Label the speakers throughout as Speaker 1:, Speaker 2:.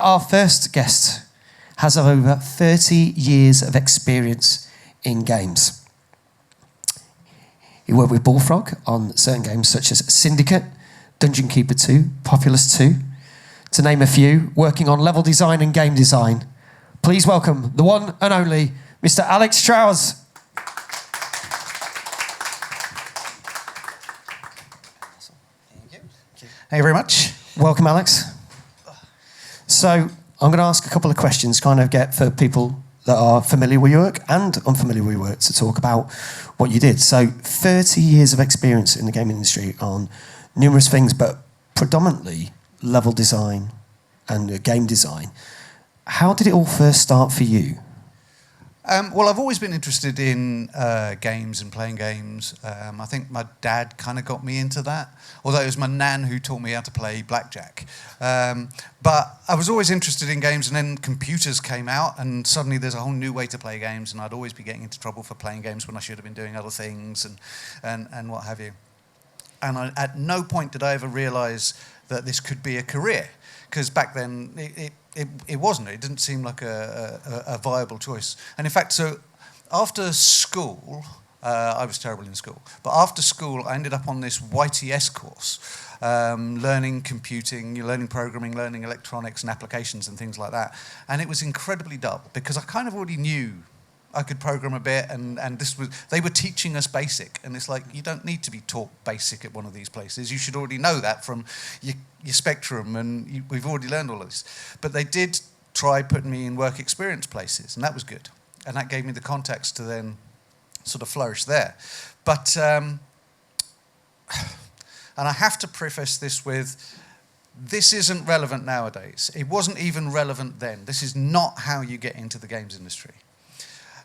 Speaker 1: Our first guest has over 30 years of experience in games. He worked with Bullfrog on certain games such as Syndicate, Dungeon Keeper 2, Populous 2, to name a few, working on level design and game design. Please welcome the one and only Mr. Alex Trowers.
Speaker 2: Thank you very much.
Speaker 1: Welcome, Alex. So I'm going to ask a couple of questions, kind of get for people that are familiar with your work and unfamiliar with your work to talk about what you did. So 30 years of experience in the gaming industry on numerous things, but predominantly level design and game design. How did it all first start for you?
Speaker 2: Well, I've always been interested in games and playing games. I think my dad kind of got me into that, although it was my nan who taught me how to play blackjack. But I was always interested in games, and then computers came out, and suddenly there's a whole new way to play games, and I'd always be getting into trouble for playing games when I should have been doing other things and what have you. And at no point did I ever realise that this could be a career, because back then it wasn't. It didn't seem like a viable choice. And in fact, so after school, I was terrible in school, but after school I ended up on this YTS course, learning computing, learning programming, learning electronics and applications and things like that. And it was incredibly dull, because I kind of already knew I could program a bit, and they were teaching us BASIC, and it's like, you don't need to be taught BASIC at one of these places. You should already know that from your Spectrum, and we've already learned all of this. But they did try putting me in work experience places, and that was good. And that gave me the context to then sort of flourish there. But, and I have to preface this with, this isn't relevant nowadays. It wasn't even relevant then. This is not how you get into the games industry.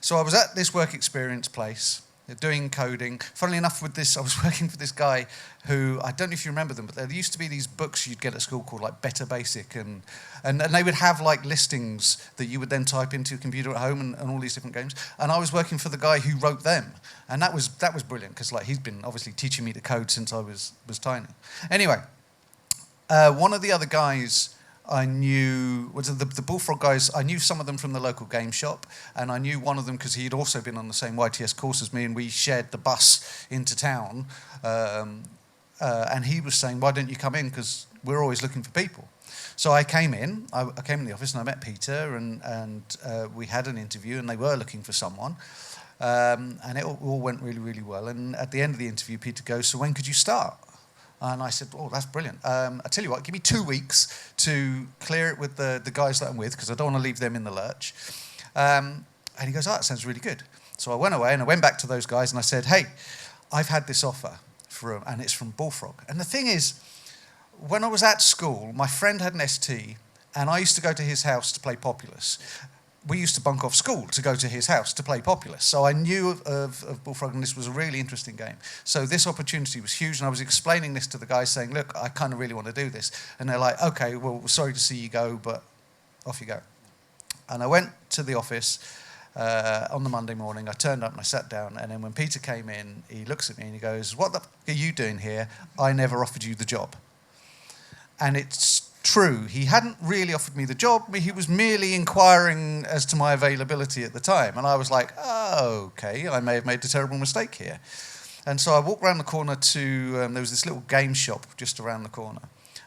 Speaker 2: So I was at this work experience place, doing coding. Funnily enough, with this, I was working for this guy who, I don't know if you remember them, but there used to be these books you'd get at school called like Better Basic, and they would have like listings that you would then type into your computer at home, and all these different games. And I was working for the guy who wrote them, and that was brilliant, because like he's been obviously teaching me to code since I was tiny. Anyway, one of the other guys I knew, was the Bullfrog guys, I knew some of them from the local game shop, and I knew one of them because he had also been on the same YTS course as me, and we shared the bus into town, and he was saying, why don't you come in, because we're always looking for people. So I came in the office, and I met Peter, and we had an interview, and they were looking for someone, and it all went really, really well. And at the end of the interview, Peter goes, so when could you start? And I said, oh, that's brilliant. I tell you what, give me 2 weeks to clear it with the guys that I'm with, because I don't want to leave them in the lurch. And he goes, oh, that sounds really good. So I went away, and I went back to those guys, and I said, hey, I've had this offer, and it's from Bullfrog. And the thing is, when I was at school, my friend had an ST, and I used to go to his house to play Populous. We used to bunk off school to go to his house to play Populous. So I knew of Bullfrog, and this was a really interesting game. So this opportunity was huge, and I was explaining this to the guys, saying, look, I kind of really want to do this. And they're like, okay, well, sorry to see you go, but off you go. And I went to the office on the Monday morning. I turned up and I sat down, and then when Peter came in, he looks at me and he goes, what the f*** are you doing here? I never offered you the job. And it's true, he hadn't really offered me the job, he was merely inquiring as to my availability at the time. And I was like, oh, okay, I may have made a terrible mistake here. And so I walked around the corner to, there was this little game shop just around the corner.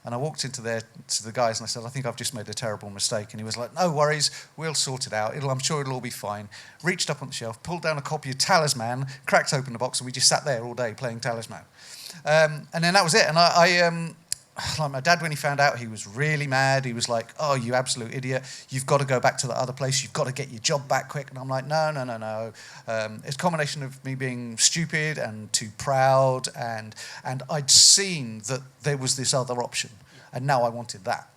Speaker 2: And I walked into there to the guys and I said, I think I've just made a terrible mistake. And he was like, no worries, we'll sort it out. I'm sure it'll all be fine. Reached up on the shelf, pulled down a copy of Talisman, cracked open the box, and we just sat there all day playing Talisman. And then that was it. And like my dad, when he found out, he was really mad. He was like, oh, you absolute idiot. You've got to go back to the other place. You've got to get your job back quick. And I'm like, no. It's a combination of me being stupid and too proud. And I'd seen that there was this other option. And now I wanted that.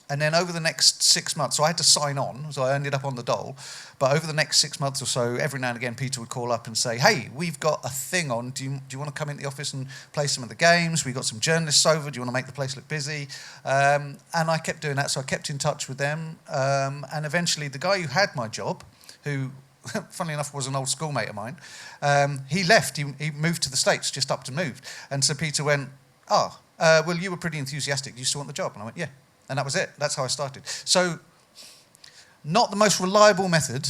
Speaker 2: And then over the next 6 months, so I had to sign on, so I ended up on the dole. But over the next 6 months or so, every now and again, Peter would call up and say, hey, we've got a thing on. Do you want to come into the office and play some of the games? We've got some journalists over. Do you want to make the place look busy? And I kept doing that, so I kept in touch with them. And eventually, the guy who had my job, who, funnily enough, was an old schoolmate of mine, he left. He moved to the States, just upped and moved. And so Peter went, well, you were pretty enthusiastic. Do you still want the job? And I went, yeah. And that was it. That's how I started. So, not the most reliable method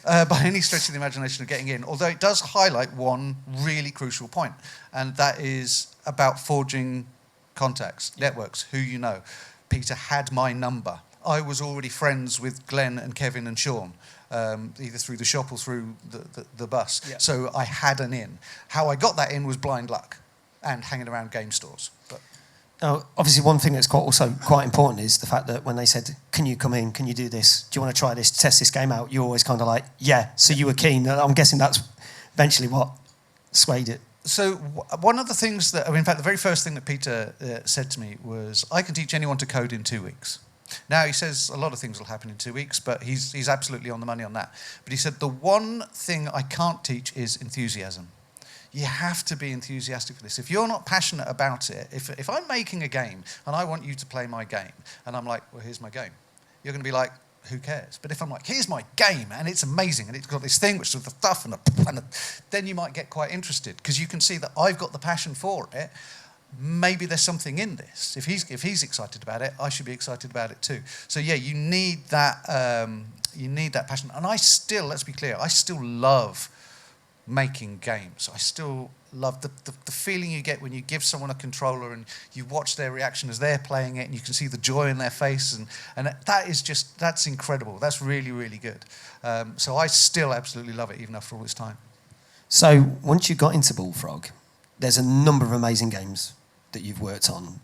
Speaker 2: by any stretch of the imagination of getting in, although it does highlight one really crucial point, and that is about forging contacts, networks, who you know. Peter had my number. I was already friends with Glenn and Kevin and Sean, either through the shop or through the bus. Yeah. So I had an in. How I got that in was blind luck and hanging around game stores. But
Speaker 1: now, obviously, one thing that's also quite important is the fact that when they said, can you come in, can you do this, do you want to try this, test this game out, you're always kind of like, yeah, so you were keen. I'm guessing that's eventually what swayed it.
Speaker 2: So one of the things that, in fact, the very first thing that Peter said to me was, I can teach anyone to code in 2 weeks. Now, he says a lot of things will happen in 2 weeks, but he's absolutely on the money on that. But he said, the one thing I can't teach is enthusiasm. You have to be enthusiastic for this. If you're not passionate about it, if I'm making a game and I want you to play my game, and I'm like, well, here's my game, you're going to be like, who cares? But if I'm like, here's my game, and it's amazing, and it's got this thing which is the stuff, then you might get quite interested, because you can see that I've got the passion for it. Maybe there's something in this. If he's excited about it, I should be excited about it too. So yeah, you need that passion. And let's be clear, I still love making games. I still love the feeling you get when you give someone a controller and you watch their reaction as they're playing it, and you can see the joy in their face, and that's incredible. That's really, really good. So I still absolutely love it, even after all this time.
Speaker 1: So once you got into Bullfrog, there's a number of amazing games that you've worked on.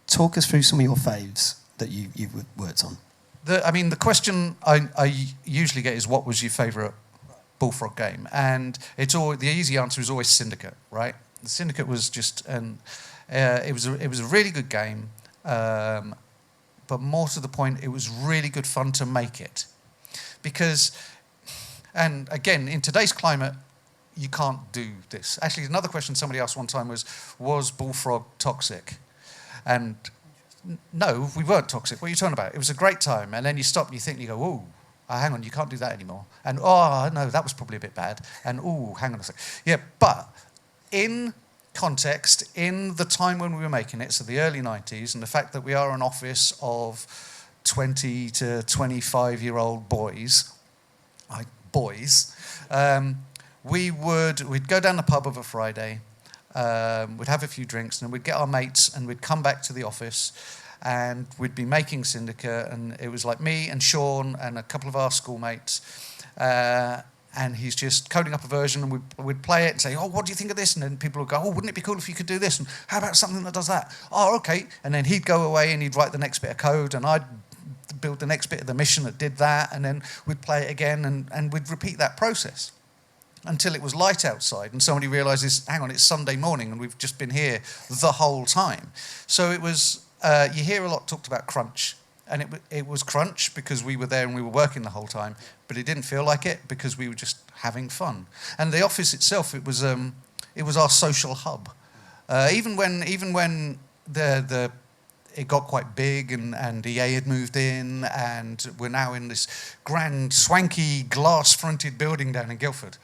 Speaker 1: Talk us through some of your faves that you've worked on.
Speaker 2: The question I usually get is, what was your favourite Bullfrog game? And the easy answer is always Syndicate, right? The Syndicate was just it was a really good game, but more to the point, it was really good fun to make it, because, and again, in today's climate, you can't do this. Actually, another question somebody asked one time was Bullfrog toxic? And no, we weren't toxic. What are you talking about? It was a great time. And then you stop and you think, and you go, ooh, hang on, you can't do that anymore. And, oh, no, that was probably a bit bad. And, ooh, hang on a sec. Yeah, but in context, in the time when we were making it, so the early 90s, and the fact that we are an office of 20 to 25-year-old boys, we'd go down the pub of a Friday, we'd have a few drinks, and then we'd get our mates and we'd come back to the office and we'd be making Syndicate, and it was like me and Sean and a couple of our schoolmates, and he's just coding up a version, and we'd play it and say, oh, what do you think of this? And then people would go, oh, wouldn't it be cool if you could do this? And how about something that does that? Oh, okay. And then he'd go away and he'd write the next bit of code, and I'd build the next bit of the mission that did that, and then we'd play it again, and we'd repeat that process until it was light outside and somebody realises, hang on, it's Sunday morning and we've just been here the whole time. So it was, you hear a lot talked about crunch, and it was crunch because we were there and we were working the whole time, but it didn't feel like it because we were just having fun. And the office itself, it was our social hub. Even when it got quite big and EA had moved in, and we're now in this grand, swanky, glass-fronted building down in Guildford.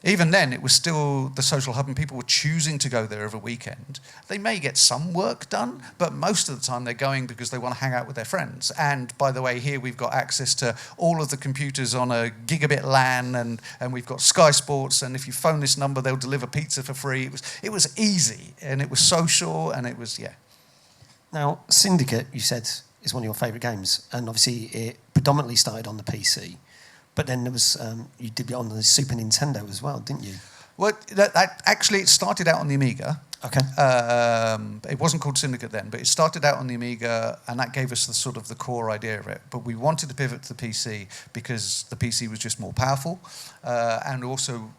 Speaker 2: Even then, it was still the social hub, and people were choosing to go there every weekend. They may get some work done, but most of the time they're going because they want to hang out with their friends. And by the way, here we've got access to all of the computers on a gigabit LAN, and we've got Sky Sports, and if you phone this number, they'll deliver pizza for free. It was easy, and it was social, and it was, yeah.
Speaker 1: Now, Syndicate, you said, is one of your favourite games, and obviously it predominantly started on the PC, but then there was you did it on the Super Nintendo as well, didn't you?
Speaker 2: Well, actually, it started out on the Amiga.
Speaker 1: Okay.
Speaker 2: It wasn't called Syndicate then, but it started out on the Amiga, and that gave us the core idea of it. But we wanted to pivot to the PC because the PC was just more powerful, and also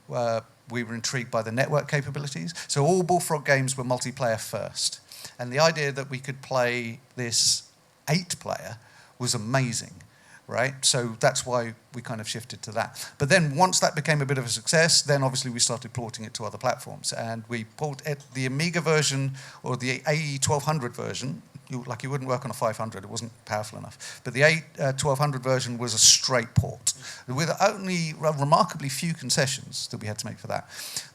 Speaker 2: we were intrigued by the network capabilities. So all Bullfrog games were multiplayer first. And the idea that we could play this 8-player was amazing, right? So that's why we kind of shifted to that. But then once that became a bit of a success, then obviously we started porting it to other platforms. And we ported the Amiga version, or the AE1200 version. You wouldn't work on a 500, it wasn't powerful enough. But the A1200 version was a straight port, with only remarkably few concessions that we had to make for that.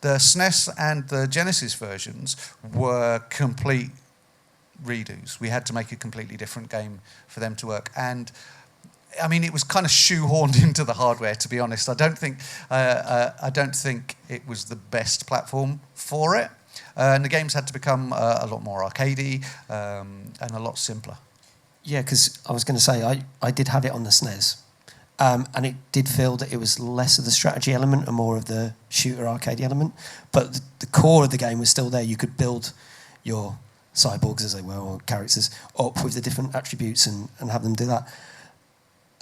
Speaker 2: The SNES and the Genesis versions were complete redos. We had to make a completely different game for them to work. And I mean, it was kind of shoehorned into the hardware, to be honest. I don't think it was the best platform for it. And the games had to become a lot more arcadey and a lot simpler.
Speaker 1: Yeah, because I was going to say, I did have it on the SNES. And it did feel that it was less of the strategy element and more of the shooter arcade element. But the core of the game was still there. You could build your cyborgs, as they were, or characters, up with the different attributes and have them do that.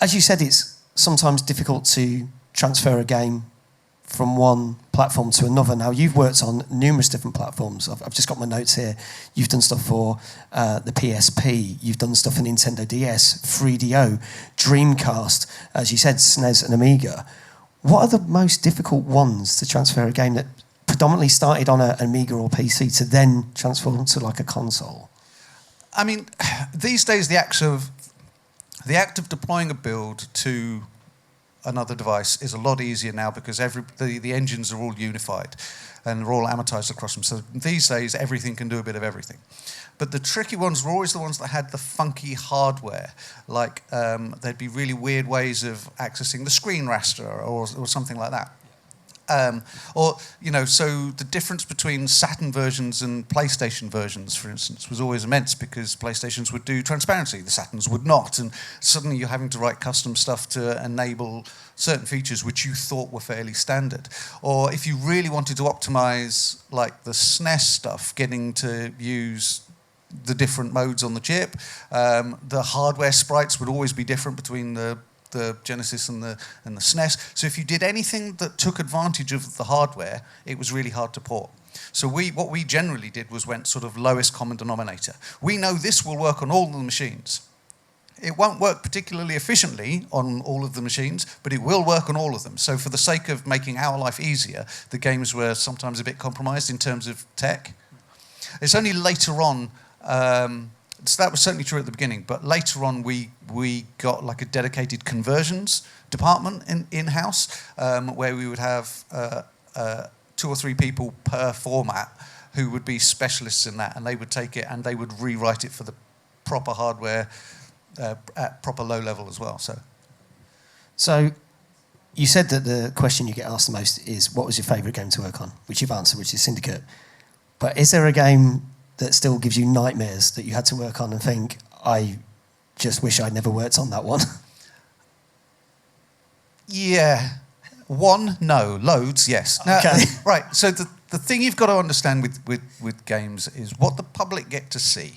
Speaker 1: As you said, it's sometimes difficult to transfer a game from one platform to another. Now, you've worked on numerous different platforms. I've just got my notes here. You've done stuff for the PSP. You've done stuff for Nintendo DS, 3DO, Dreamcast, as you said, SNES and Amiga. What are the most difficult ones to transfer a game that predominantly started on an Amiga or PC to then transform to like a console?
Speaker 2: I mean, these days the act of deploying a build to another device is a lot easier now because the engines are all unified and they're all amortized across them. So these days, everything can do a bit of everything. But the tricky ones were always the ones that had the funky hardware. Like there'd be really weird ways of accessing the screen raster or something like that. So the difference between Saturn versions and PlayStation versions, for instance, was always immense because PlayStations would do transparency, the Saturns would not, and suddenly you're having to write custom stuff to enable certain features which you thought were fairly standard. Or if you really wanted to optimize like the SNES stuff, getting to use the different modes on the chip, the hardware sprites would always be different between the Genesis and the SNES. So if you did anything that took advantage of the hardware, it was really hard to port. So what we generally did was went sort of lowest common denominator. We know this will work on all the machines. It won't work particularly efficiently on all of the machines, but it will work on all of them. So for the sake of making our life easier, the games were sometimes a bit compromised in terms of tech. It's only later on, so that was certainly true at the beginning, but later on we got like a dedicated conversions department in-house where we would have 2 or 3 people per format who would be specialists in that, and they would take it and they would rewrite it for the proper hardware at proper low level as well.
Speaker 1: So you said that the question you get asked the most is, what was your favourite game to work on? Which you've answered, which is Syndicate. But is there a game that still gives you nightmares that you had to work on and think, I just wish I'd never worked on that one?
Speaker 2: Yeah. One, no. Loads, yes. Now,
Speaker 1: okay.
Speaker 2: Right, so the thing you've got to understand with games is what the public get to see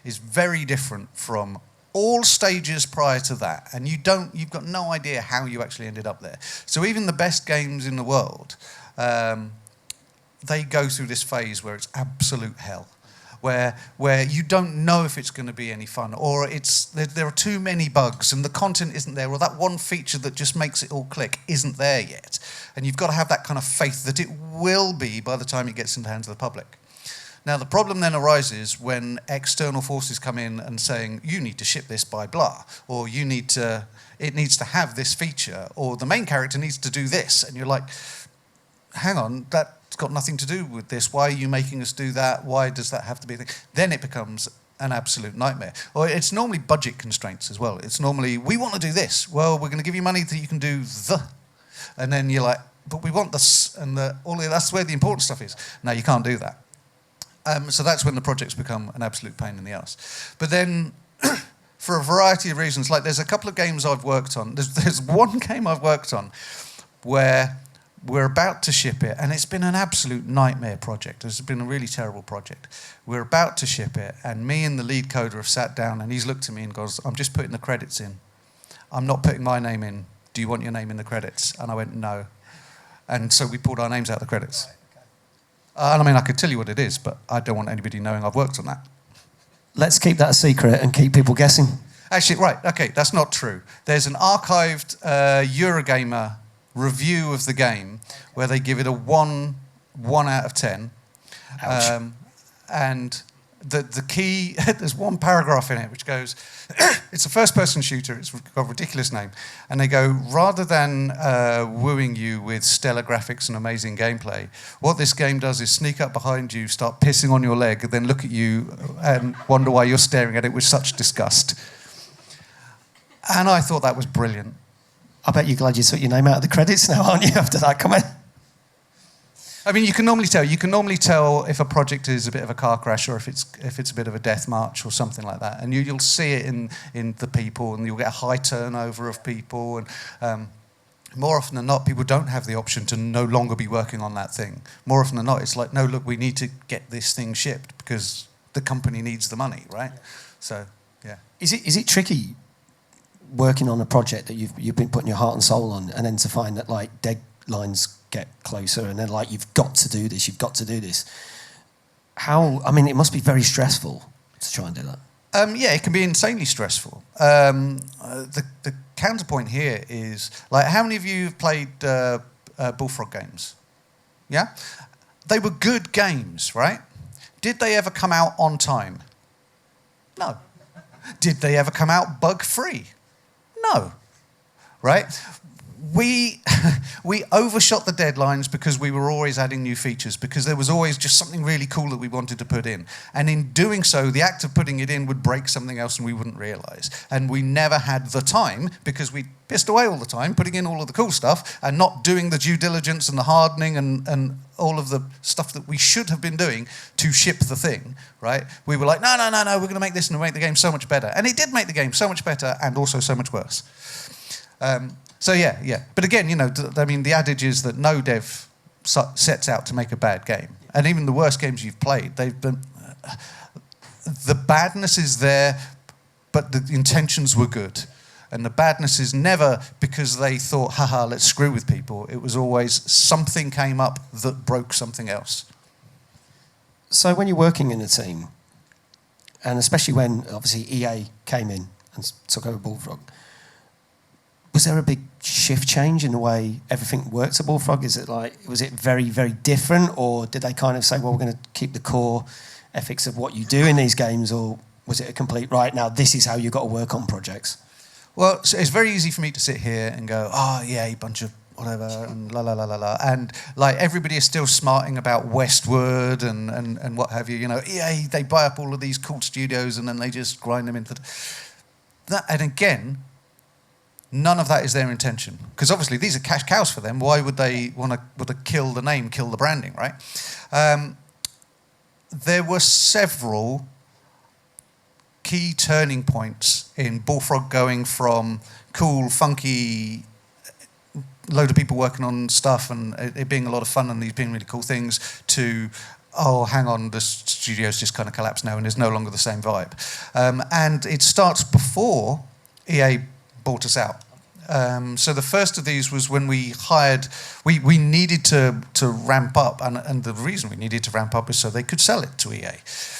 Speaker 2: is very different from all stages prior to that. And you've got no idea how you actually ended up there. So even the best games in the world, they go through this phase where it's absolute hell. Where you don't know if it's going to be any fun, or there are too many bugs and the content isn't there, or that one feature that just makes it all click isn't there yet. And you've got to have that kind of faith that it will be by the time it gets in the hands of the public. Now, the problem then arises when external forces come in and saying, you need to ship this by blah, or it needs to have this feature, or the main character needs to do this. And you're like, hang on, that's got nothing to do with this. Why are you making us do that? Why does that have to be a thing? Then it becomes an absolute nightmare. Or it's normally budget constraints as well. It's normally, we want to do this. Well, we're going to give you money that you can do the. And then you're like, but we want this. And that's where the important stuff is. No, you can't do that. So that's when the projects become an absolute pain in the ass. But then, for a variety of reasons, like there's a couple of games I've worked on. There's one game I've worked on where we're about to ship it, and it's been an absolute nightmare project. It's been a really terrible project. We're about to ship it, and me and the lead coder have sat down, and he's looked at me and goes, I'm just putting the credits in. I'm not putting my name in. Do you want your name in the credits? And I went, no. And so we pulled our names out of the credits. Right, okay. And I mean, I could tell you what it is, but I don't want anybody knowing I've worked on that.
Speaker 1: Let's keep that a secret and keep people guessing.
Speaker 2: Actually, right, okay, that's not true. There's an archived Eurogamer review of the game where they give it a 1 out of 10.
Speaker 1: Ouch.
Speaker 2: And the key, there's one paragraph in it which goes, it's a first-person shooter, it's got a ridiculous name, and they go, rather than wooing you with stellar graphics and amazing gameplay, what this game does is sneak up behind you, start pissing on your leg, and then look at you and wonder why you're staring at it with such disgust. And I thought that was brilliant.
Speaker 1: I bet you're glad you took your name out of the credits now, aren't you, after that comment?
Speaker 2: I mean, you can normally tell. You can normally tell if a project is a bit of a car crash or if it's a bit of a death march or something like that. And you'll see it in the people, and you'll get a high turnover of people. And more often than not, people don't have the option to no longer be working on that thing. More often than not, it's like, no, look, we need to get this thing shipped because the company needs the money, right? So, yeah.
Speaker 1: Is it tricky working on a project that you've been putting your heart and soul on, and then to find that like deadlines get closer, and then like you've got to do this? How? I mean, it must be very stressful to try and do that.
Speaker 2: Yeah, it can be insanely stressful. The counterpoint here is, like, how many of you have played Bullfrog games? Yeah? They were good games, right? Did they ever come out on time? No. Did they ever come out bug-free? No. Right? We overshot the deadlines because we were always adding new features, because there was always just something really cool that we wanted to put in. And in doing so, the act of putting it in would break something else and we wouldn't realise. And we never had the time, because we pissed away all the time, putting in all of the cool stuff and not doing the due diligence and the hardening and all of the stuff that we should have been doing to ship the thing, right? We were like, no, we're going to make this and make the game so much better. And it did make the game so much better and also so much worse. So yeah. But again, I mean, the adage is that no dev sets out to make a bad game. And even the worst games you've played, they've been... the badness is there, but the intentions were good. And the badness is never because they thought, haha, let's screw with people. It was always something came up that broke something else.
Speaker 1: So when you're working in a team, and especially when, obviously, EA came in and took over Bullfrog, was there a big shift change in the way everything works at Bullfrog? Was it very, very different, or did they kind of say, well, we're going to keep the core ethics of what you do in these games, or was it a complete, right, now this is how you've got to work on projects?
Speaker 2: Well, so it's very easy for me to sit here and go, oh, yeah, a bunch of whatever, and la, la, la, la, la. And, like, everybody is still smarting about Westward and what have you. EA, they buy up all of these cool studios and then they just grind them into... that. And again... none of that is their intention, because obviously these are cash cows for them. Why would they want to kill the name, kill the branding, right? There were several key turning points in Bullfrog going from cool, funky, load of people working on stuff and it being a lot of fun and these being really cool things to, oh, hang on, the studio's just kind of collapsed now and is no longer the same vibe. And it starts before EA bought us out. So the first of these was when we hired, we needed to ramp up, and the reason we needed to ramp up is so they could sell it to EA,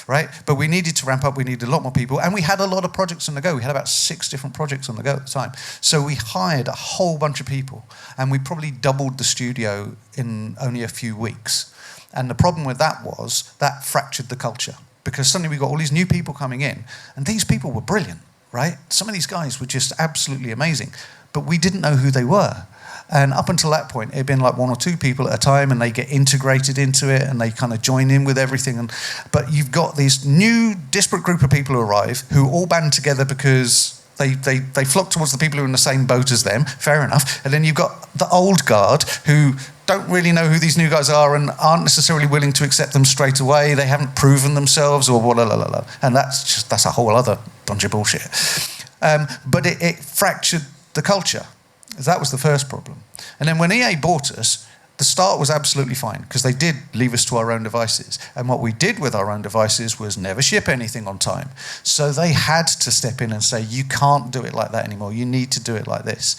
Speaker 2: right? But we needed to ramp up, we needed a lot more people, and we had a lot of projects on the go. We had about 6 different projects on the go at the time. So we hired a whole bunch of people, and we probably doubled the studio in only a few weeks. And the problem with that was that fractured the culture, because suddenly we got all these new people coming in, and these people were brilliant, right? Some of these guys were just absolutely amazing, but we didn't know who they were. And up until that point, it had been like 1 or 2 people at a time, and they get integrated into it, and they kind of join in with everything. But you've got this new, disparate group of people who arrive, who all band together because they flock towards the people who are in the same boat as them, fair enough. And then you've got the old guard, who don't really know who these new guys are and aren't necessarily willing to accept them straight away. They haven't proven themselves, or blah, blah, blah, blah. And that's a whole other bunch of bullshit. But it fractured the culture. That was the first problem. And then when EA bought us, the start was absolutely fine, because they did leave us to our own devices. And what we did with our own devices was never ship anything on time. So they had to step in and say, you can't do it like that anymore. You need to do it like this.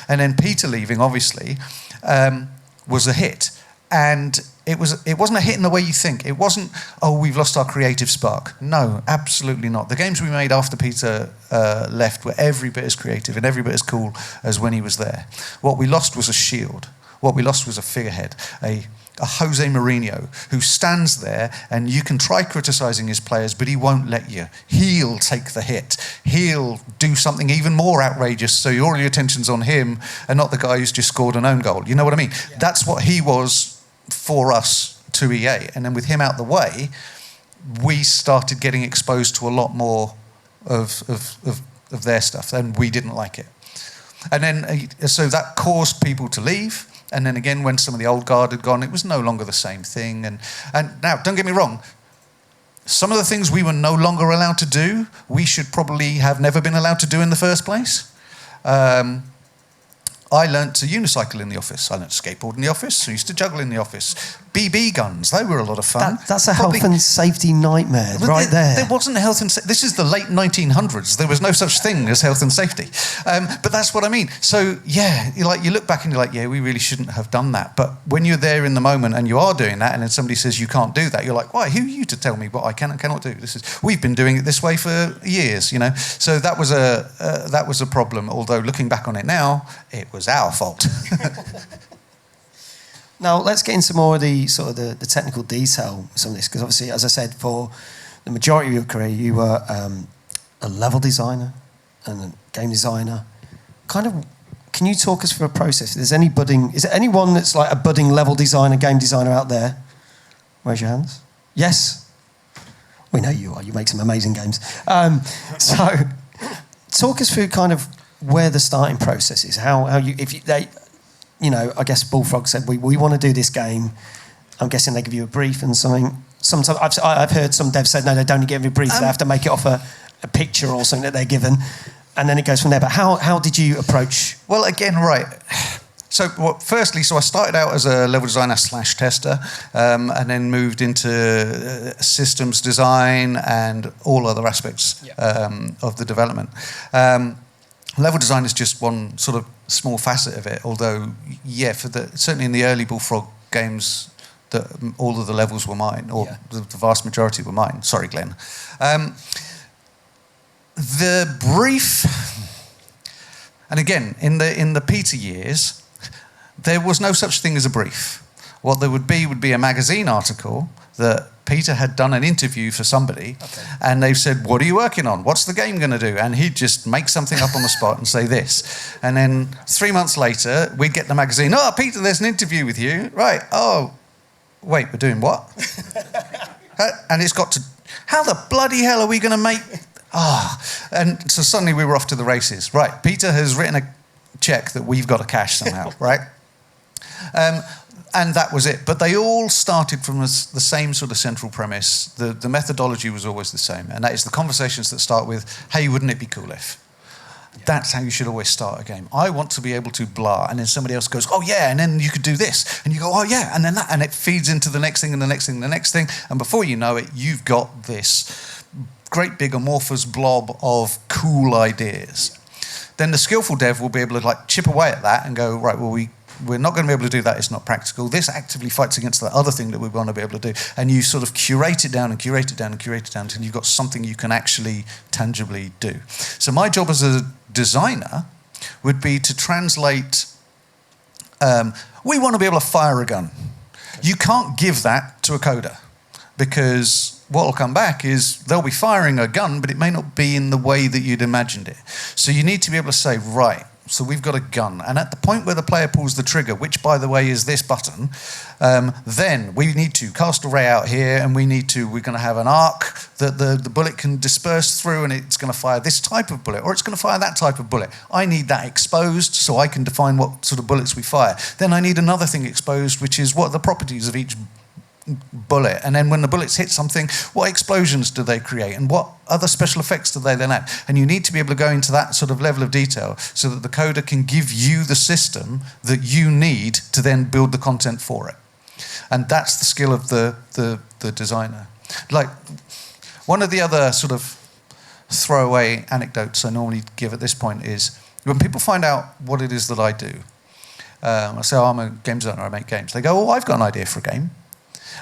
Speaker 2: And then Peter leaving, obviously, was a hit. And it wasn't a hit in the way you think. It wasn't, oh, we've lost our creative spark. No, absolutely not. The games we made after Peter left were every bit as creative and every bit as cool as when he was there. What we lost was a shield. What we lost was a figurehead, a a Jose Mourinho who stands there and you can try criticising his players, but he won't let you. He'll take the hit. He'll do something even more outrageous so all your attention's on him and not the guy who's just scored an own goal. You know what I mean? Yeah. That's what he was for us to EA. And then with him out the way, we started getting exposed to a lot more of their stuff, and we didn't like it. And then, so that caused people to leave. And then again, when some of the old guard had gone, it was no longer the same thing. And now, don't get me wrong, some of the things we were no longer allowed to do, we should probably have never been allowed to do in the first place. I learnt to unicycle in the office. I learnt to skateboard in the office. I used to juggle in the office. BB guns, they were a lot of fun.
Speaker 1: That's a health and safety nightmare right there.
Speaker 2: There wasn't a health and safety. This is the late 1900s. There was no such thing as health and safety. But that's what I mean. So, yeah, you look back and you're like, yeah, we really shouldn't have done that. But when you're there in the moment and you are doing that and then somebody says you can't do that, you're like, why? Who are you to tell me what I can and cannot do? We've been doing it this way for years, you know. So that was a problem, although looking back on it now, it was our fault.
Speaker 1: Now, let's get into more of the sort of the technical detail of some of this, because obviously, as I said, for the majority of your career, you were a level designer and a game designer. Can you talk us through a process? Is there anyone that's like a budding level designer, game designer out there? Raise your hands. Yes? We know you are. You make some amazing games. So, talk us through kind of where the starting process is. I guess Bullfrog said, we want to do this game. I'm guessing they give you a brief and something. Sometimes I've heard some devs say, no, they don't give you a brief. They have to make it off a picture or something that they're given. And then it goes from there. But how did you approach?
Speaker 2: Well, again, right. So, firstly, I started out as a level designer / tester, and then moved into systems design and all other aspects of the development. Level design is just one sort of small facet of it, although, yeah, certainly in the early Bullfrog games, all of the levels were mine, or the vast majority were mine. Sorry, Glenn. The brief, and again, in the Peter years, there was no such thing as a brief. What there would be a magazine article that Peter had done an interview for somebody, and they've said, what are you working on? What's the game going to do? And he'd just make something up on the spot and say this. And then 3 months later, we'd get the magazine, oh, Peter, there's an interview with you. Right, oh, wait, we're doing what? And it's got to, how the bloody hell are we going to make... And so suddenly we were off to the races. Right, Peter has written a check that we've got to cash somehow, right? And that was it. But they all started from the same sort of central premise. The methodology was always the same. And that is the conversations that start with, hey, wouldn't it be cool if? Yeah. That's how you should always start a game. I want to be able to blah. And then somebody else goes, oh, yeah, and then you could do this. And you go, oh, yeah, and then that. And it feeds into the next thing and the next thing and the next thing. And before you know it, you've got this great big amorphous blob of cool ideas. Then the skillful dev will be able to like chip away at that and go, right, well, we're not going to be able to do that. It's not practical. This actively fights against that other thing that we want to be able to do. And you sort of curate it down and curate it down and curate it down until you've got something you can actually tangibly do. So my job as a designer would be to translate, we want to be able to fire a gun. You can't give that to a coder because what will come back is they'll be firing a gun, but it may not be in the way that you'd imagined it. So you need to be able to say, right, so we've got a gun. And at the point where the player pulls the trigger, which, by the way, is this button, then we need to cast a ray out here, and we're going to have an arc that the bullet can disperse through, and it's going to fire this type of bullet, or it's going to fire that type of bullet. I need that exposed so I can define what sort of bullets we fire. Then I need another thing exposed, which is what are the properties of each bullet, and then when the bullets hit something, what explosions do they create and what other special effects do they then add? And you need to be able to go into that sort of level of detail so that the coder can give you the system that you need to then build the content for it. And that's the skill of the designer. Like, one of the other sort of throwaway anecdotes I normally give at this point is when people find out what it is that I do, I say, oh, I'm a game designer, I make games. They go, oh, I've got an idea for a game.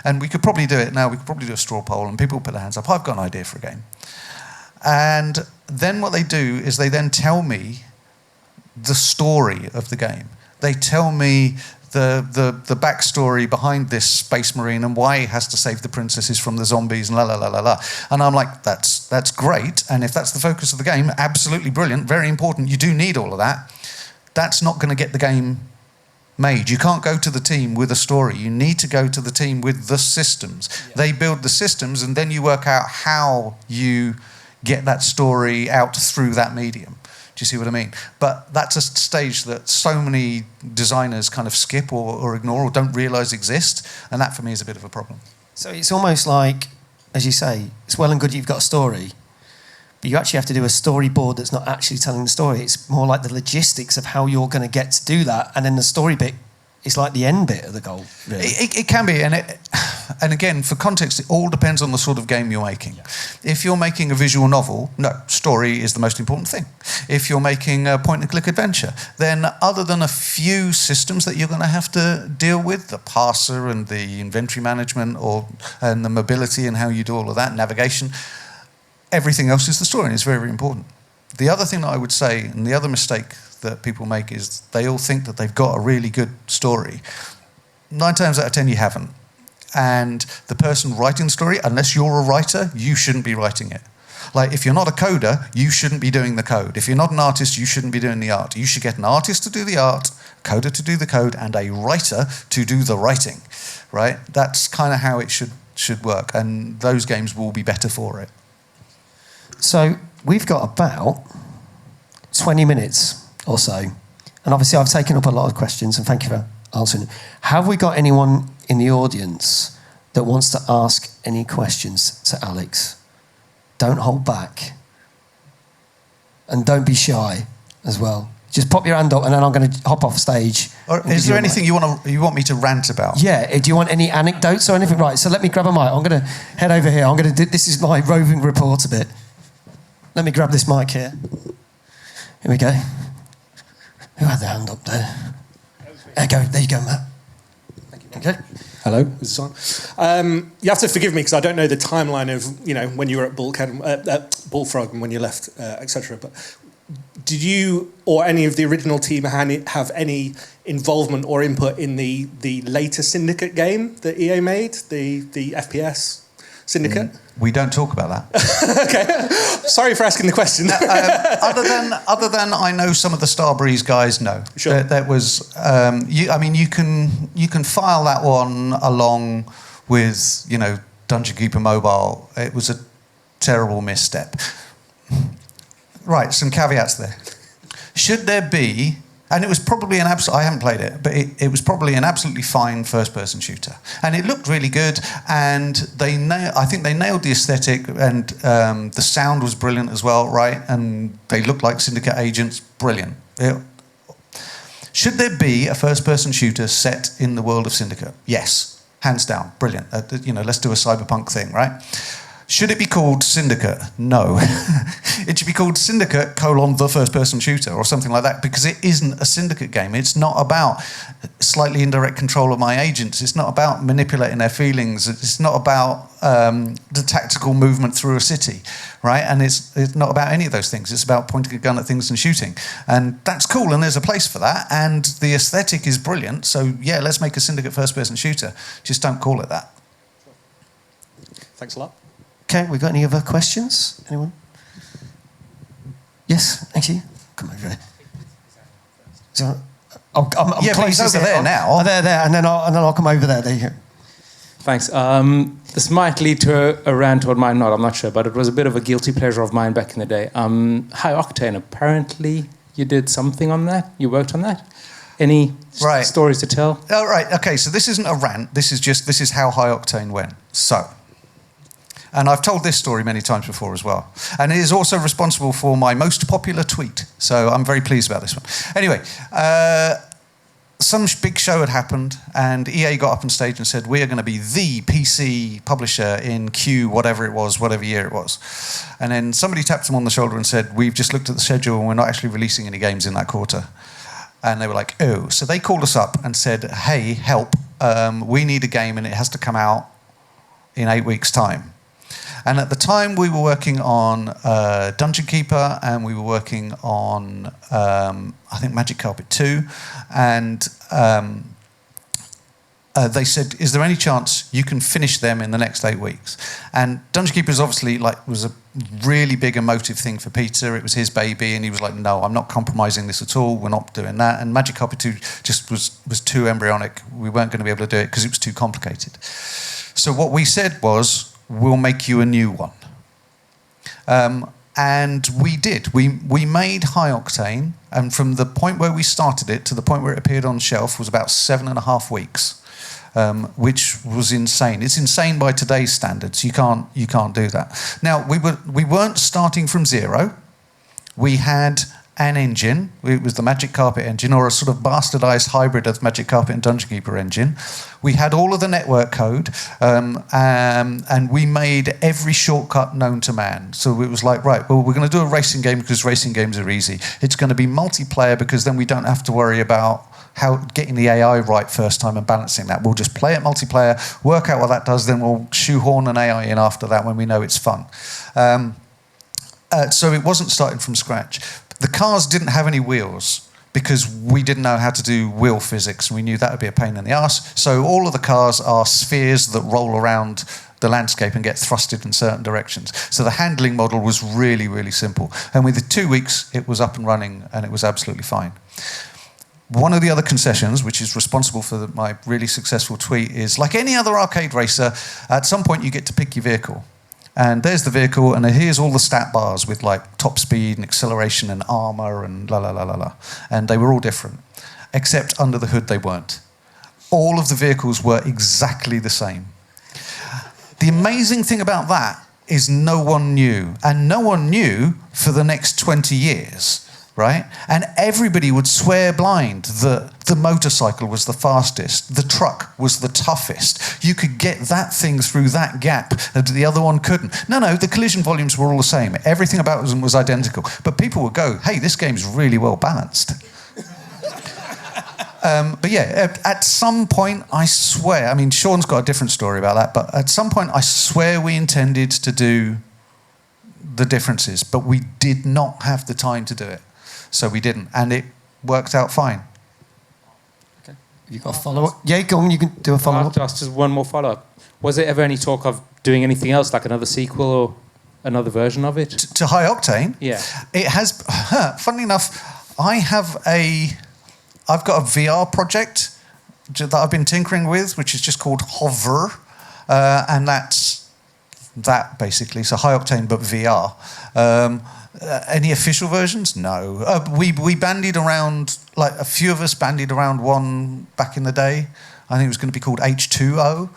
Speaker 2: And we could probably do it now. We could probably do a straw poll and people put their hands up. I've got an idea for a game. And then what they do is they then tell me the story of the game. They tell me the backstory behind this space marine and why he has to save the princesses from the zombies and la la la la la. And I'm like, that's great. And if that's the focus of the game, absolutely brilliant, very important. You do need all of that. That's not going to get the game made. You can't go to the team with a story. You need to go to the team with the systems. Yeah. They build the systems, and then you work out how you get that story out through that medium. Do you see what I mean? But that's a stage that so many designers kind of skip or ignore or don't realise exists, and that for me is a bit of a problem.
Speaker 1: So it's almost like, as you say, it's well and good you've got a story, but you actually have to do a storyboard that's not actually telling the story. It's more like the logistics of how you're going to get to do that, and then the story bit is like the end bit of the goal, really.
Speaker 2: It can be, and again, for context, it all depends on the sort of game you're making. Yeah. If you're making a visual novel, no, story is the most important thing. If you're making a point-and-click adventure, then other than a few systems that you're going to have to deal with, the parser and the inventory management and the mobility and how you do all of that, navigation, everything else is the story, and it's very, very important. The other thing that I would say, and the other mistake that people make, is they all think that they've got a really good story. 9 times out of 10 you haven't. And the person writing the story, unless you're a writer, you shouldn't be writing it. Like, if you're not a coder, you shouldn't be doing the code. If you're not an artist, you shouldn't be doing the art. You should get an artist to do the art, a coder to do the code, and a writer to do the writing, right? That's kind of how it should work, and those games will be better for it.
Speaker 1: So we've got about 20 minutes or so. And obviously I've taken up a lot of questions, and thank you for answering. Have we got anyone in the audience that wants to ask any questions to Alex? Don't hold back. And don't be shy as well. Just pop your hand up, and then I'm going to hop off stage.
Speaker 2: Or is there anything you want me to rant about?
Speaker 1: Yeah. Do you want any anecdotes or anything? Right, so let me grab a mic. I'm going to head over here. I'm going to do, this is my roving reporter bit. Let me grab this mic here. Here we go. Who had their hand up there? There you go, Matt. Thank you. Okay.
Speaker 3: Hello, is this on? You have to forgive me because I don't know the timeline of when you were at Bullfrog and when you left, etc. But did you or any of the original team have any involvement or input in the later Syndicate game that EA made, the FPS Syndicate?
Speaker 2: We don't talk about that.
Speaker 3: Okay. Sorry for asking the question.
Speaker 2: Other than I know some of the Starbreeze guys, no.
Speaker 3: Sure.
Speaker 2: That was. You can file that one along with Dungeon Keeper Mobile. It was a terrible misstep. Right, some caveats there. Should there be? And it was probably I haven't played it, but it was probably an absolutely fine first-person shooter. And it looked really good, and I think they nailed the aesthetic, and the sound was brilliant as well, right? And they looked like Syndicate agents, brilliant. Should there be a first-person shooter set in the world of Syndicate? Yes, hands down, brilliant. Let's do a cyberpunk thing, right? Should it be called Syndicate? No. It should be called Syndicate: the first-person shooter or something like that, because it isn't a Syndicate game. It's not about slightly indirect control of my agents. It's not about manipulating their feelings. It's not about the tactical movement through a city, right? And it's not about any of those things. It's about pointing a gun at things and shooting. And that's cool, and there's a place for that. And the aesthetic is brilliant. So, yeah, let's make a Syndicate first-person shooter. Just don't call it that.
Speaker 3: Thanks a lot.
Speaker 1: Okay, we got any other questions? Anyone? Yes, thank you. Come over here. So, I'm
Speaker 2: but he's over there now.
Speaker 1: Oh, there, and then I'll come over there. There you go.
Speaker 4: Thanks. This might lead to a rant or it might not, I'm not sure, but it was a bit of a guilty pleasure of mine back in the day. Hi-Octane, apparently you did something on that? You worked on that? Any stories to tell?
Speaker 2: Oh, right, okay, so this isn't a rant, this is how Hi-Octane went. So, and I've told this story many times before as well. And it is also responsible for my most popular tweet. So I'm very pleased about this one. Anyway, some big show had happened, and EA got up on stage and said, we are going to be the PC publisher in Q, whatever year it was. And then somebody tapped them on the shoulder and said, we've just looked at the schedule and we're not actually releasing any games in that quarter. And they were like, oh. So they called us up and said, hey, help. We need a game and it has to come out in 8 weeks' time. And at the time, we were working on Dungeon Keeper, and we were working on, I think, Magic Carpet 2. And they said, is there any chance you can finish them in the next 8 weeks? And Dungeon Keepers obviously was a really big emotive thing for Peter. It was his baby, and he was like, no, I'm not compromising this at all. We're not doing that. And Magic Carpet 2 just was too embryonic. We weren't going to be able to do it because it was too complicated. So what we said was, we'll make you a new one. And we did. We made Hi-Octane, and from the point where we started it to the point where it appeared on the shelf was about 7.5 weeks. Which was insane. It's insane by today's standards. You can't do that. Now we weren't starting from zero. We had an engine. It was the Magic Carpet engine, or a sort of bastardized hybrid of Magic Carpet and Dungeon Keeper engine. We had all of the network code, and we made every shortcut known to man. So it was like, right, well, we're going to do a racing game because racing games are easy. It's going to be multiplayer because then we don't have to worry about how getting the AI right first time and balancing that. We'll just play it multiplayer, work out what that does, then we'll shoehorn an AI in after that when we know it's fun. So it wasn't starting from scratch. The cars didn't have any wheels because we didn't know how to do wheel physics, and we knew that would be a pain in the arse. So all of the cars are spheres that roll around the landscape and get thrusted in certain directions. So the handling model was really, really simple. And within 2 weeks, it was up and running, and it was absolutely fine. One of the other concessions, which is responsible for my really successful tweet, is like any other arcade racer, at some point you get to pick your vehicle. And there's the vehicle, and here's all the stat bars with like top speed and acceleration and armor and la la la la la. And they were all different, except under the hood they weren't. All of the vehicles were exactly the same. The amazing thing about that is no one knew, and no one knew for the next 20 years. Right? And everybody would swear blind that the motorcycle was the fastest, the truck was the toughest. You could get that thing through that gap that the other one couldn't. No, the collision volumes were all the same. Everything about them was identical. But people would go, hey, this game's really well balanced. But yeah, at some point, I swear, I mean, Sean's got a different story about that, but at some point, I swear we intended to do the differences, but we did not have the time to do it. So we didn't, and it worked out fine.
Speaker 1: Okay. You got a follow-up? Yeah, go on, you can do a follow-up.
Speaker 4: I'll have to ask just one more follow-up. Was there ever any talk of doing anything else, like another sequel or another version of it?
Speaker 2: To Hi-Octane?
Speaker 4: Yeah.
Speaker 2: It has, funnily enough, I've got a VR project that I've been tinkering with, which is just called Hover, and that's that, basically. So Hi-Octane, but VR. Any official versions? No. We bandied around, like a few of us bandied around one back in the day. I think it was going to be called H2O,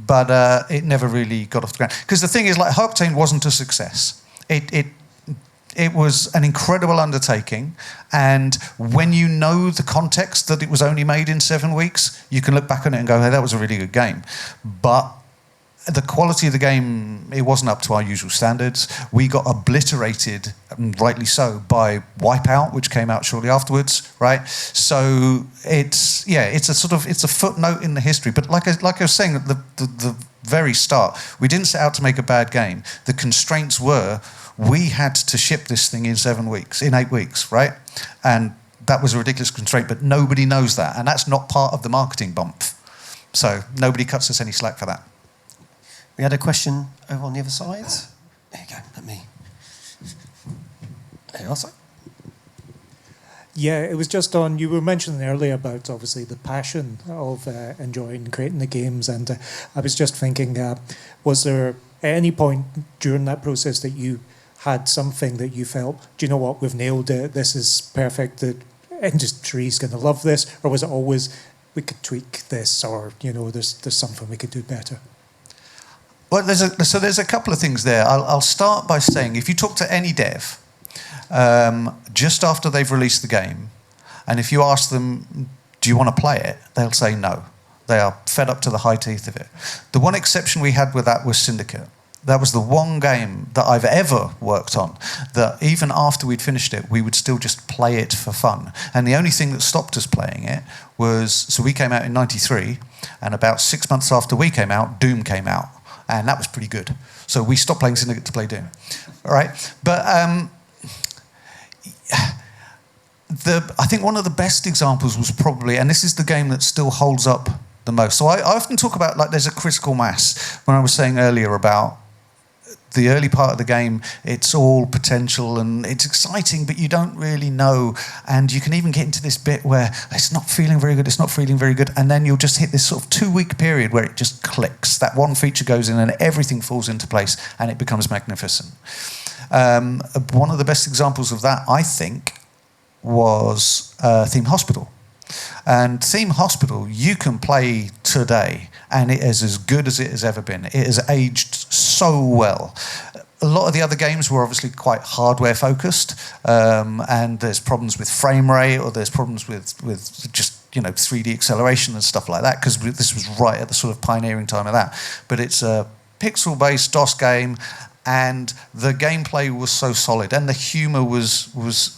Speaker 2: but it never really got off the ground. Because the thing is, like, Hi-Octane wasn't a success. It was an incredible undertaking, and when you know the context that it was only made in 7 weeks, you can look back on it and go, hey, that was a really good game. But the quality of the game, it wasn't up to our usual standards. We got obliterated, and rightly so, by Wipeout, which came out shortly afterwards, right? So it's a footnote in the history. But like I was saying at the very start, we didn't set out to make a bad game. The constraints were, we had to ship this thing in 8 weeks, right? And that was a ridiculous constraint, but nobody knows that, and that's not part of the marketing bump. So nobody cuts us any slack for that.
Speaker 1: We had a question over on the other side. There you go, let me. There you are, sir.
Speaker 5: Yeah, it was just on, you were mentioning earlier about obviously the passion of enjoying creating the games, and I was just thinking, was there at any point during that process that you had something that you felt, do you know what, we've nailed it, this is perfect, the industry's going to love this, or was it always, we could tweak this, or, you know, there's something we could do better?
Speaker 2: Well, there's a couple of things there. I'll start by saying, if you talk to any dev, just after they've released the game, and if you ask them, do you want to play it? They'll say no. They are fed up to the high teeth of it. The one exception we had with that was Syndicate. That was the one game that I've ever worked on that even after we'd finished it, we would still just play it for fun. And the only thing that stopped us playing it was, so we came out in '93, and about 6 months after we came out, Doom came out. And that was pretty good. So we stopped playing Syndicate to play Doom. All right? But I think one of the best examples was probably, and this is the game that still holds up the most. So I often talk about, like, there's a critical mass. When I was saying earlier about the early part of the game, it's all potential and it's exciting, but you don't really know. And you can even get into this bit where it's not feeling very good, it's not feeling very good. And then you'll just hit this sort of 2-week period where it just clicks. That one feature goes in and everything falls into place and it becomes magnificent. One of the best examples of that, I think, was Theme Hospital. And Theme Hospital, you can play today, and it is as good as it has ever been. It has aged so well. A lot of the other games were obviously quite hardware focused, and there's problems with frame rate, or there's problems with just 3D acceleration and stuff like that, because this was right at the sort of pioneering time of that. But it's a pixel-based DOS game, and the gameplay was so solid, and the humor was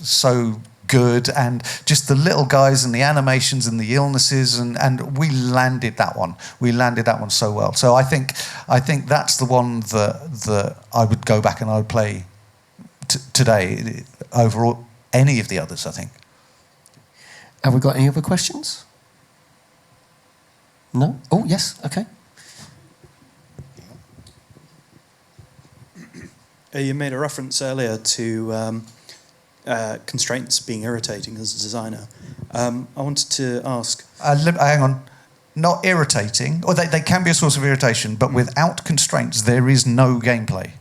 Speaker 2: so good, and just the little guys and the animations and the illnesses, and we landed that one. We landed that one so well. So I think that's the one that I would go back and I would play today over any of the others, I think.
Speaker 1: Have we got any other questions? No? Oh, yes, okay.
Speaker 6: You made a reference earlier to constraints being irritating as a designer. I wanted to ask...
Speaker 2: hang on. Not irritating, or they can be a source of irritation, but without constraints, there is no gameplay.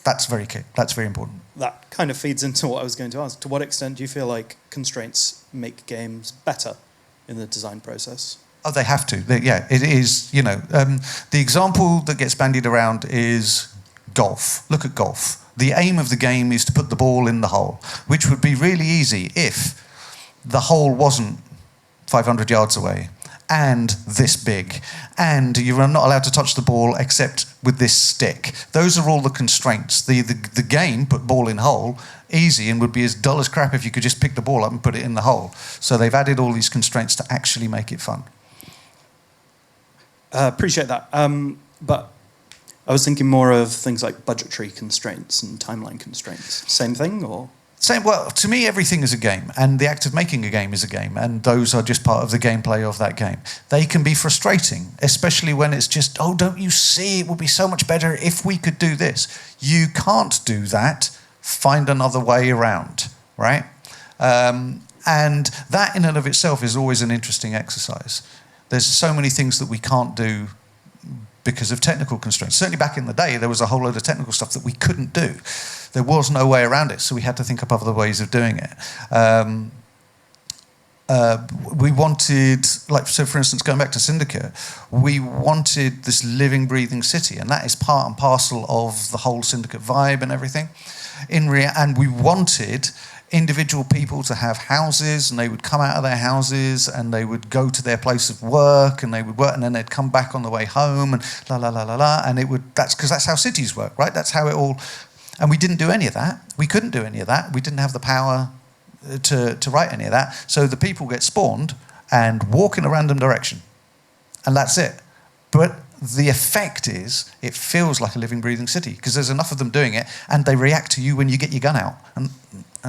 Speaker 2: That's very key. That's very important.
Speaker 6: That kind of feeds into what I was going to ask. To what extent do you feel like constraints make games better in the design process?
Speaker 2: Oh, they have to. Yeah, it is, the example that gets bandied around is golf. Look at golf. The aim of the game is to put the ball in the hole, which would be really easy if the hole wasn't 500 yards away and this big, and you are not allowed to touch the ball except with this stick. Those are all the constraints. The game put ball in hole easy and would be as dull as crap if you could just pick the ball up and put it in the hole. So they've added all these constraints to actually make it fun.
Speaker 6: Appreciate that. But I was thinking more of things like budgetary constraints and timeline constraints. Same thing, or?
Speaker 2: Same. Well, to me, everything is a game, and the act of making a game is a game, and those are just part of the gameplay of that game. They can be frustrating, especially when it's just, oh, don't you see, it would be so much better if we could do this. You can't do that. Find another way around, right? And that in and of itself is always an interesting exercise. There's so many things that we can't do because of technical constraints. Certainly back in the day, there was a whole load of technical stuff that we couldn't do. There was no way around it, so we had to think up other ways of doing it. We wanted, so for instance, going back to Syndicate, we wanted this living, breathing city, and that is part and parcel of the whole Syndicate vibe and everything. And we wanted individual people to have houses, and they would come out of their houses and they would go to their place of work, and they would work, and then they'd come back on the way home, and la la la la la, and that's because that's how cities work, right? That's how it all. And we didn't do any of that. We couldn't do any of that. We didn't have the power to write any of that. So the people get spawned and walk in a random direction, and that's it. But the effect is it feels like a living, breathing city because there's enough of them doing it, and they react to you when you get your gun out, and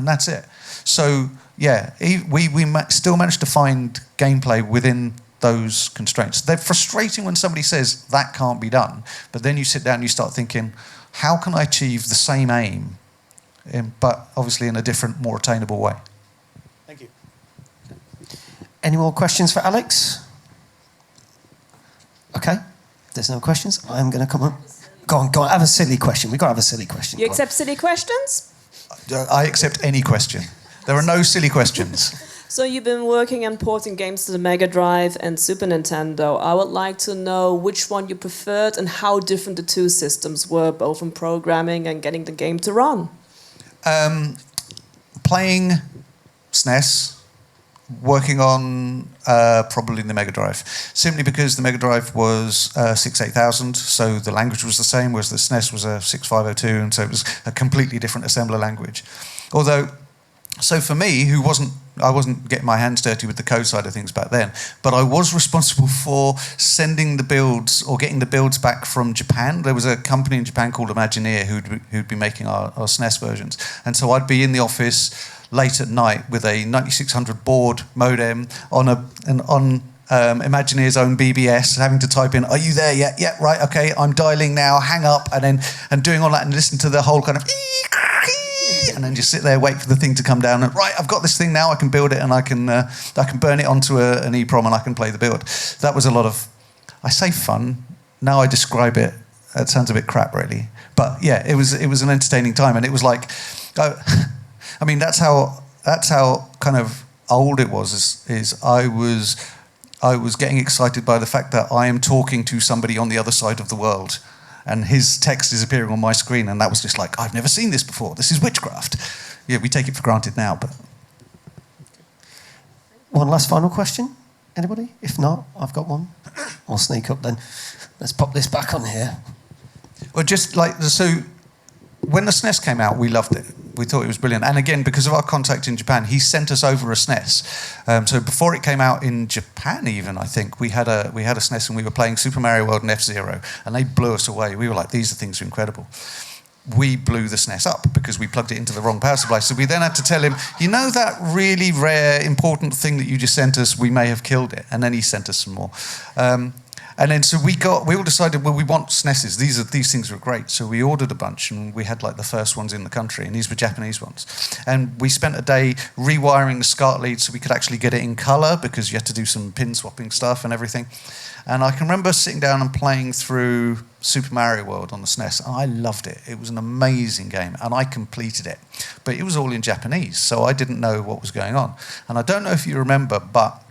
Speaker 2: that's it. So yeah, we still managed to find gameplay within those constraints. They're frustrating when somebody says that can't be done, but then you sit down and you start thinking, how can I achieve the same aim, but obviously in a different, more attainable way?
Speaker 6: Thank you.
Speaker 1: Any more questions for Alex? Okay, there's no questions. I'm going to come on. Go on, have a silly question. We've got to have a silly question.
Speaker 7: You accept silly questions?
Speaker 2: I accept any question. There are no silly questions.
Speaker 7: So you've been working on porting games to the Mega Drive and Super Nintendo. I would like to know which one you preferred and how different the two systems were, both in programming and getting the game to run.
Speaker 2: Playing SNES, working on probably the Mega Drive, simply because the Mega Drive was 68000, so the language was the same, whereas the SNES was a 6502, and so it was a completely different assembler language. Although, so for me, I wasn't getting my hands dirty with the code side of things back then, but I was responsible for sending the builds or getting the builds back from Japan. There was a company in Japan called Imagineer who'd be making our SNES versions, and so I'd be in the office late at night with a 9600 board modem on imagining his own BBS, having to type in, "Are you there yet? Yeah, right, okay, I'm dialing now, hang up," and doing all that and listen to the whole kind of, and then just sit there, wait for the thing to come down, and right, I've got this thing now, I can build it, and I can burn it onto an EEPROM, and I can play the build. That was a lot of, I say fun, now I describe it, it sounds a bit crap really, but yeah, it was an entertaining time, and it was like, I mean, that's how kind of old it was. Is I was getting excited by the fact that I am talking to somebody on the other side of the world, and his text is appearing on my screen, and that was just like, I've never seen this before. This is witchcraft. Yeah, we take it for granted now, but.
Speaker 1: One last final question, anybody? If not, I've got one. I'll sneak up then. Let's pop this back on here.
Speaker 2: Well, just like, so when the SNES came out, we loved it. We thought it was brilliant. And again, because of our contact in Japan, he sent us over a SNES. So before it came out in Japan even, I think, we had a SNES and we were playing Super Mario World and F-Zero, and they blew us away. We were like, these things are incredible. We blew the SNES up because we plugged it into the wrong power supply. So we then had to tell him, you know that really rare, important thing that you just sent us, we may have killed it. And then he sent us some more. And then so we all decided, well, we want SNESes. These things were great. So we ordered a bunch, and we had like the first ones in the country, and these were Japanese ones. And we spent a day rewiring the SCART lead so we could actually get it in color, because you had to do some pin swapping stuff and everything. And I can remember sitting down and playing through Super Mario World on the SNES, and I loved it. It was an amazing game, and I completed it. But it was all in Japanese, so I didn't know what was going on. And I don't know if you remember, but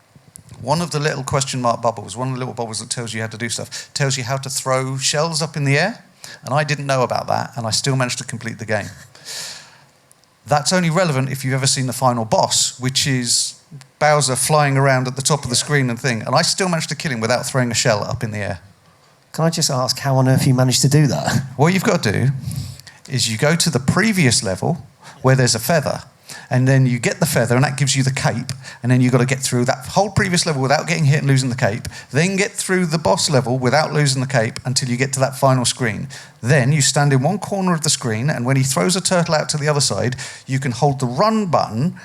Speaker 2: one of the little question mark bubbles, one of the little bubbles that tells you how to do stuff, tells you how to throw shells up in the air. And I didn't know about that, and I still managed to complete the game. That's only relevant if you've ever seen the final boss, which is Bowser flying around at the top of the screen and thing. And I still managed to kill him without throwing a shell up in the air.
Speaker 1: Can I just ask how on earth you managed to do that?
Speaker 2: What you've got to do is you go to the previous level where there's a feather, and then you get the feather, and that gives you the cape, and then you've got to get through that whole previous level without getting hit and losing the cape, then get through the boss level without losing the cape until you get to that final screen. Then you stand in one corner of the screen, and when he throws a turtle out to the other side, you can hold the run button,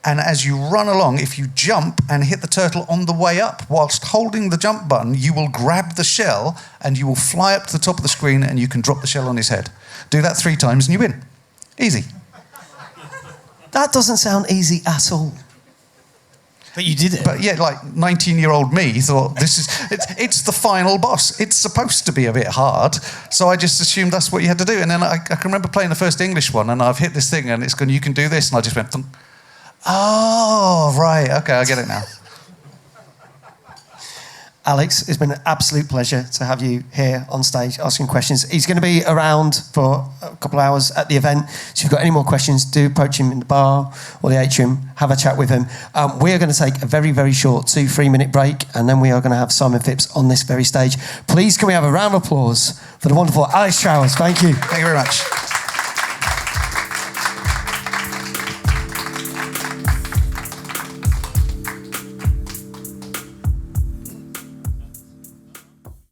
Speaker 2: and as you run along, if you jump and hit the turtle on the way up, whilst holding the jump button, you will grab the shell, and you will fly up to the top of the screen, and you can drop the shell on his head. Do that 3 times, and you win. Easy.
Speaker 1: That doesn't sound easy at all. But you did it.
Speaker 2: But yeah, like 19-year-old me thought, it's the final boss. It's supposed to be a bit hard. So I just assumed that's what you had to do. And then I can remember playing the first English one, and I've hit this thing, and it's going, you can do this. And I just went, thunk. Oh, right. Okay, I get it now.
Speaker 1: Alex, it's been an absolute pleasure to have you here on stage asking questions. He's going to be around for a couple of hours at the event. So if you've got any more questions, do approach him in the bar or the atrium, have a chat with him. We are going to take a very, very short 2-3 minute break, and then we are going to have Simon Phipps on this very stage. Please can we have a round of applause for the wonderful Alex Trowers. Thank you.
Speaker 2: Thank you very much.